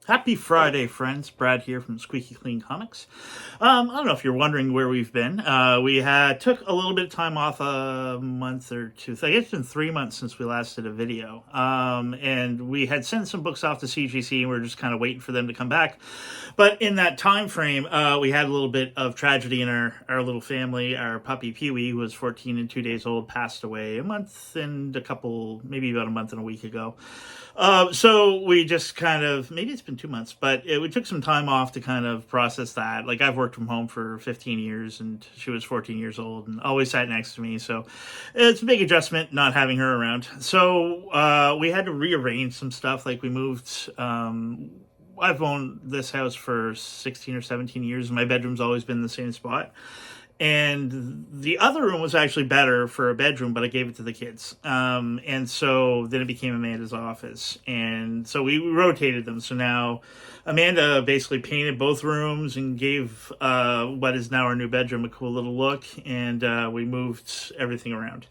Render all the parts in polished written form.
Happy Friday, friends. Brad here from Squeaky Clean Comics. I don't know if you're wondering where we've been. We took a little bit of time off, a month or two. I guess it's been 3 months since we last did a video. And we had sent some books off to CGC, and we were just kind of waiting for them to come back. But in that time frame, we had a little bit of tragedy in our little family. Our puppy Pee-wee, who was 14 and 2 days old, passed away maybe about a month and a week ago. So we just maybe it's been 2 months, but we took some time off to kind of process that. Like, I've worked from home for 15 years, and she was 14 years old and always sat next to me. So it's a big adjustment not having her around. So we had to rearrange some stuff. Like, we moved. I've owned this house for 16 or 17 years, and my bedroom's always been in the same spot. And the other room was actually better for a bedroom, but I gave it to the kids. And so then it became Amanda's office. And so we rotated them. So now Amanda basically painted both rooms and gave what is now our new bedroom a cool little look. And we moved everything around.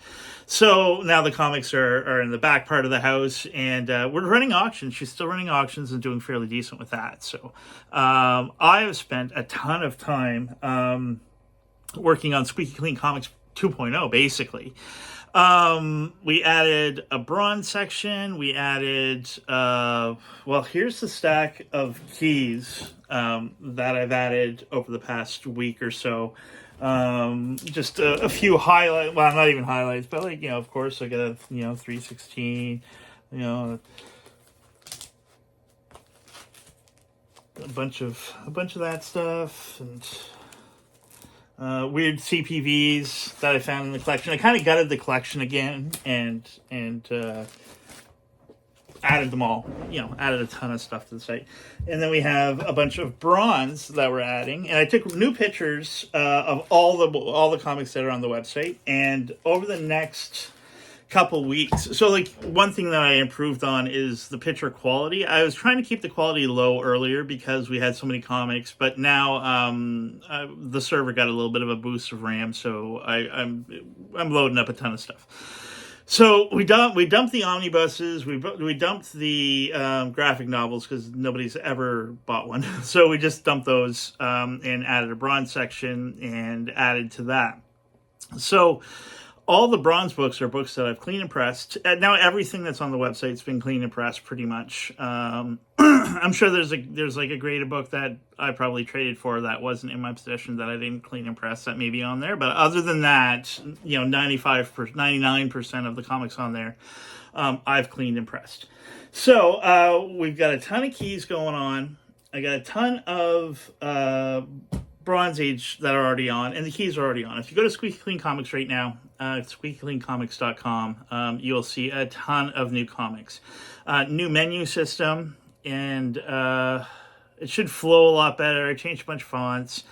So now the comics are in the back part of the house, and we're running auctions. She's still running auctions and doing fairly decent with that. So I have spent a ton of time working on Squeaky Clean Comics 2.0, basically. We added a bronze section. We added, here's the stack of keys that I've added over the past week or so. Just a few highlights, well, not even highlights, but of course, I got a, 316, a bunch of that stuff, and weird CPVs that I found in the collection. I kind of gutted the collection again and added them all. Added a ton of stuff to the site. And then we have a bunch of bronze that we're adding. And I took new pictures of all the comics that are on the website. And over the next couple weeks, so one thing that I improved on is the picture quality. I was trying to keep the quality low earlier because we had so many comics, but now the server got a little bit of a boost of RAM, so I'm loading up a ton of stuff. So we dumped the omnibuses, we dumped the graphic novels because nobody's ever bought one. So we just dumped those and added a bronze section and added to that. So all the bronze books are books that I've clean and pressed. Now everything that's on the website's been clean and pressed pretty much. I'm sure there's a graded book that I probably traded for that wasn't in my possession that I didn't clean and press that may be on there. But other than that, 99% of the comics on there, I've cleaned and pressed. So we've got a ton of keys going on. I got a ton of Bronze Age that are already on, and the keys are already on. If you go to Squeaky Clean Comics right now, squeakycleancomics.com, you'll see a ton of new comics. New menu system, and it should flow a lot better. I changed a bunch of fonts,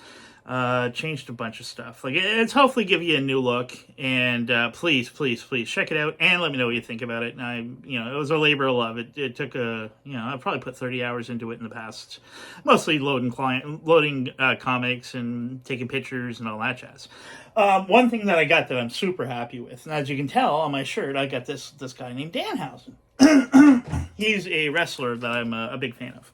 changed a bunch of stuff. It's hopefully give you a new look, and please check it out and let me know what you think about it. And it was a labor of love. It took I probably put 30 hours into it in the past, mostly loading comics and taking pictures and all that jazz. One thing that I got that I'm super happy with, and as you can tell on my shirt, I got this guy named Danhausen. He's a wrestler that I'm a big fan of.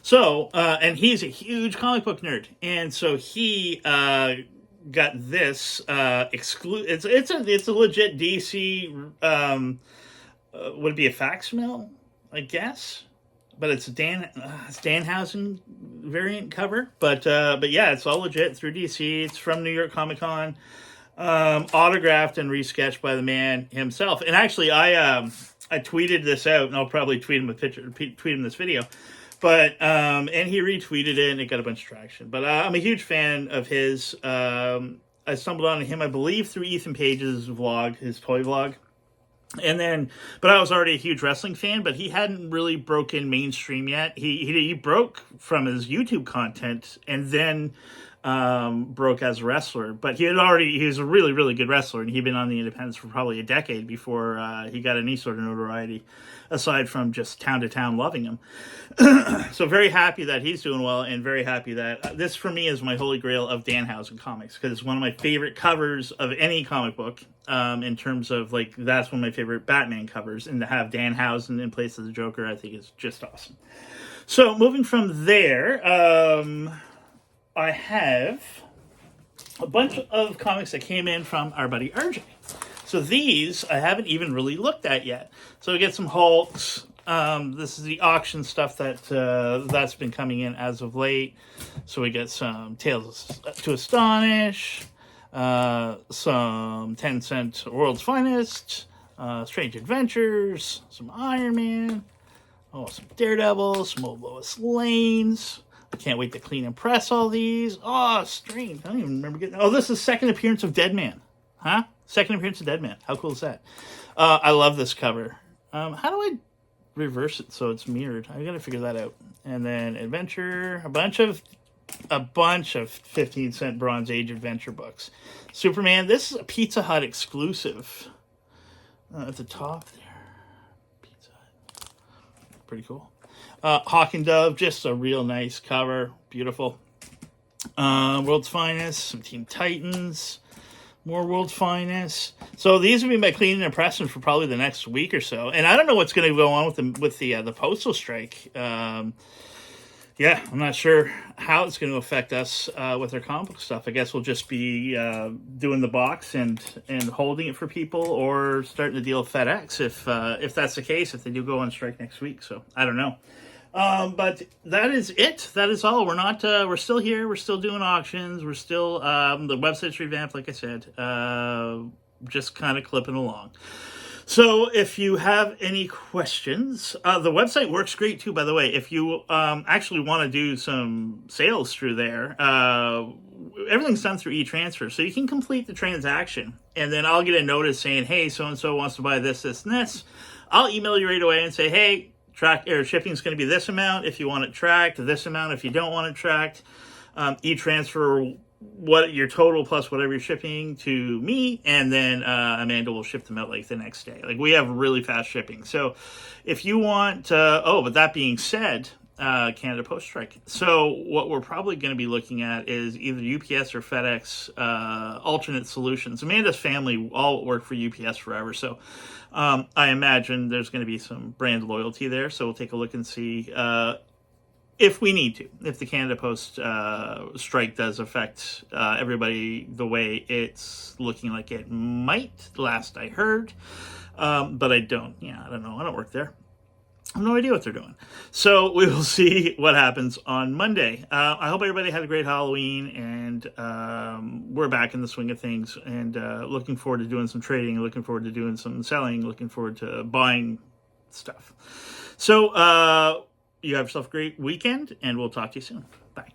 So, and he's a huge comic book nerd, and so he got this it's a legit DC. Would it be a facsimile, I guess? But it's Danhausen variant cover. But yeah, it's all legit through DC. It's from New York Comic Con, autographed and resketched by the man himself. And actually, I tweeted this out, and I'll probably tweet him this video. But, and he retweeted it, and it got a bunch of traction. But I'm a huge fan of his. I stumbled on him, I believe, through Ethan Page's vlog, his toy vlog. But I was already a huge wrestling fan, but he hadn't really broken mainstream yet. He broke from his YouTube content, and then broke as a wrestler. But he was a really, really good wrestler, and he'd been on the independents for probably a decade before he got any sort of notoriety, aside from just town to town loving him. So very happy that he's doing well, and very happy that this, for me, is my holy grail of Danhausen comics, because it's one of my favorite covers of any comic book, in terms of, like, that's one of my favorite Batman covers, and to have Danhausen in place of the Joker, I think is just awesome. So moving from there, I have a bunch of comics that came in from our buddy RJ. So these I haven't even really looked at yet. So we get some Hulks. This is the auction stuff that's been coming in as of late. So we get some Tales to Astonish, some 10-cent World's Finest, Strange Adventures, some Iron Man, some Daredevil, some old Lois Lanes. I can't wait to clean and press all these. Oh, strange. I don't even remember getting... Oh, this is second appearance of Deadman. Huh? Second appearance of Deadman. How cool is that? I love this cover. How do I reverse it so it's mirrored? I gotta figure that out. And then Adventure. A bunch of 15-cent Bronze Age adventure books. Superman. This is a Pizza Hut exclusive. At the top there. Pizza Hut. Pretty cool. Hawk and Dove, just a real nice cover. Beautiful. World's Finest, some Teen Titans, more World's Finest. So these will be my cleaning and pressing for probably the next week or so. And I don't know what's going to go on with the postal strike. Yeah, I'm not sure how it's going to affect us with our comic book stuff. I guess we'll just be doing the box and holding it for people, or starting to deal with FedEx if that's the case, if they do go on strike next week. So I don't know. But that is it. That is all. We're not, we're still here. We're still doing auctions. We're still, the website's revamped, like I said, just kind of clipping along. So if you have any questions, the website works great too, by the way. If you, actually want to do some sales through there, everything's done through e-transfer. So you can complete the transaction, and then I'll get a notice saying, hey, so-and-so wants to buy this, this, and this. I'll email you right away and say, hey, shipping is going to be this amount if you want it tracked, this amount if you don't want it tracked. E-transfer what your total plus whatever you're shipping to me, and then Amanda will ship them out like the next day. Like, we have really fast shipping. So if you want, but that being said, Canada Post strike. So what we're probably going to be looking at is either UPS or FedEx alternate solutions. Amanda's family all work for UPS forever, so I imagine there's going to be some brand loyalty there. So we'll take a look and see if we need to, if the Canada Post strike does affect everybody the way it's looking like it might, last I heard. But I don't. Yeah, I don't know. I don't work there. I have no idea what they're doing. So we will see what happens on Monday. I hope everybody had a great Halloween, and we're back in the swing of things, and looking forward to doing some trading, looking forward to doing some selling, looking forward to buying stuff. So you have yourself a great weekend, and we'll talk to you soon. Bye.